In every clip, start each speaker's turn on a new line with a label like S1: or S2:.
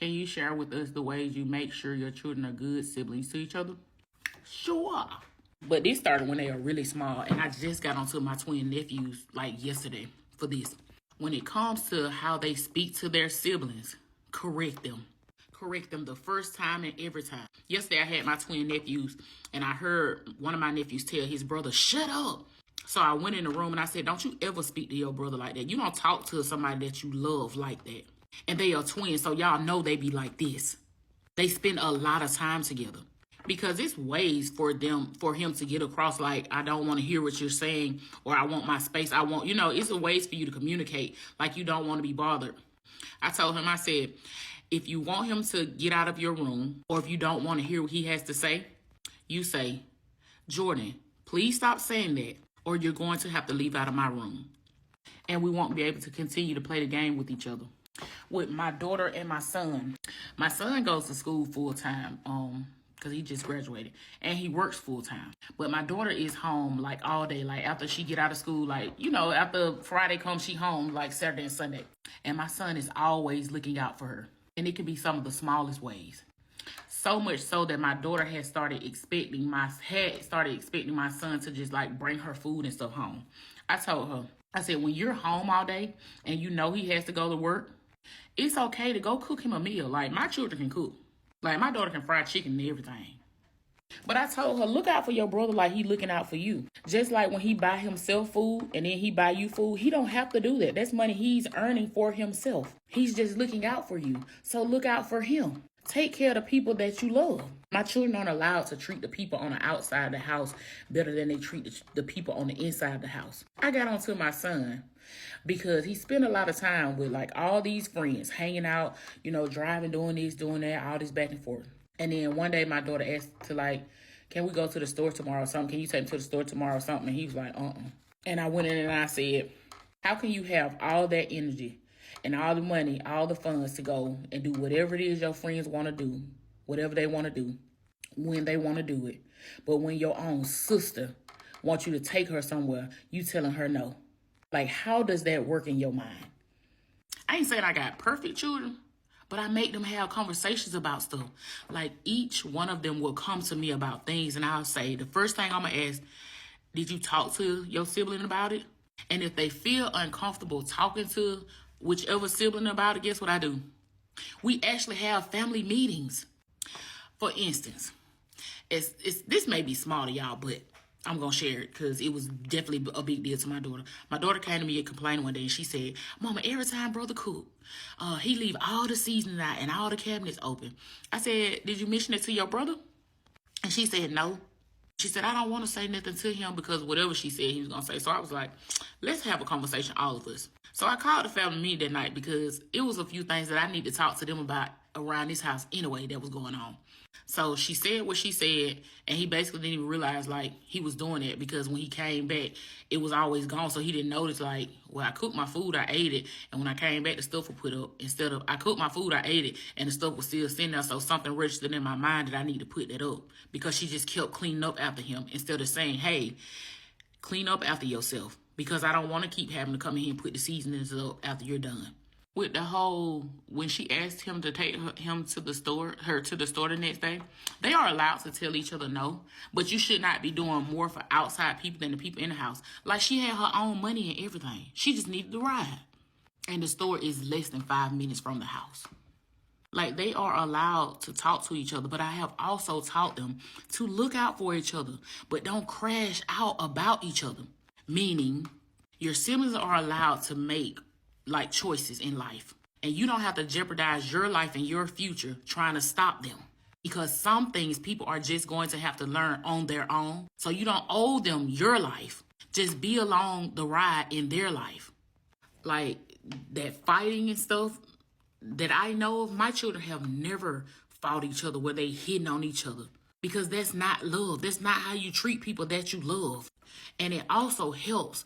S1: Can you share with us the ways you make sure your children are good siblings to each other? Sure. But this started when they were really small, and I just got onto my twin nephews like yesterday for this. When it comes to how they speak to their siblings, correct them. Correct them the first time and every time. Yesterday I had my twin nephews, and I heard one of my nephews tell his brother, shut up. So I went in the room and I said, don't you ever speak to your brother like that. You don't talk to somebody that you love like that. And they are twins, so y'all know they be like this. They spend a lot of time together. Because it's ways for him to get across, like, I don't want to hear what you're saying, or I want my space. It's a ways for you to communicate, like you don't want to be bothered. I told him, I said, if you want him to get out of your room, or if you don't want to hear what he has to say, you say, Jordan, please stop saying that, or you're going to have to leave out of my room. And we won't be able to continue to play the game with each other. With my daughter and my son goes to school full time, because he just graduated, and he works full time. But my daughter is home like all day, like after she get out of school, like, after Friday comes, she home like Saturday and Sunday. And my son is always looking out for her. And it can be some of the smallest ways. So much so that my daughter had started expecting my son to just like bring her food and stuff home. I told her, I said, when you're home all day and you know he has to go to work, it's okay to go cook him a meal. Like, my children can cook. Like, my daughter can fry chicken and everything. But I told her, look out for your brother like he looking out for you. Just like when he buy himself food and then he buy you food, he don't have to do that. That's money he's earning for himself. He's just looking out for you. So look out for him. Take care of the people that you love. My children aren't allowed to treat the people on the outside of the house better than they treat the people on the inside of the house. I got onto my son because he spent a lot of time with like all these friends, hanging out, driving, doing this, doing that, all this back and forth. And then one day my daughter asked to like, can we go to the store tomorrow or something? Can you take me to the store tomorrow or something? And he was like, And I went in and I said, how can you have all that energy and all the money, all the funds to go and do whatever it is your friends want to do, whatever they want to do, when they want to do it. But when your own sister wants you to take her somewhere, you telling her no. Like, how does that work in your mind? I ain't saying I got perfect children, but I make them have conversations about stuff. Like, each one of them will come to me about things, and I'll say, the first thing I'm going to ask, did you talk to your sibling about it? And if they feel uncomfortable talking to whichever sibling about it, guess what I do? We actually have family meetings. For instance, this may be small to y'all, but I'm going to share it because it was definitely a big deal to my daughter. My daughter came to me and complained one day, and she said, Mama, every time brother cook, he leave all the seasoning out and all the cabinets open. I said, did you mention it to your brother? And she said, no. She said, I don't want to say nothing to him because whatever she said he was going to say. So I was like, let's have a conversation, all of us. So I called the family meeting that night because it was a few things that I need to talk to them about around this house anyway that was going on. So she said what she said, and he basically didn't even realize, like, he was doing it because when he came back, it was always gone. So he didn't notice, like, well, I cooked my food, I ate it, and when I came back, the stuff was put up. Instead of, I cooked my food, I ate it, and the stuff was still sitting there. So something registered in my mind that I need to put that up because she just kept cleaning up after him instead of saying, hey, clean up after yourself because I don't want to keep having to come in here and put the seasonings up after you're done. With the whole, when she asked him to take her to the store the next day, they are allowed to tell each other no, but you should not be doing more for outside people than the people in the house. Like, she had her own money and everything. She just needed to ride. And the store is less than 5 minutes from the house. Like, they are allowed to talk to each other, but I have also taught them to look out for each other, but don't crash out about each other. Meaning, your siblings are allowed to make like choices in life, and you don't have to jeopardize your life and your future trying to stop them, because some things people are just going to have to learn on their own. So you don't owe them your life. Just be along the ride in their life. Like that fighting and stuff that I know of, my children have never fought each other where they hitting on each other, because that's not love. That's not how you treat people that you love. And it also helps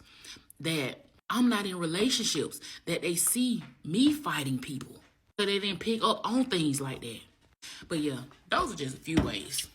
S1: that I'm not in relationships that they see me fighting people, so they didn't pick up on things like that. But yeah, those are just a few ways.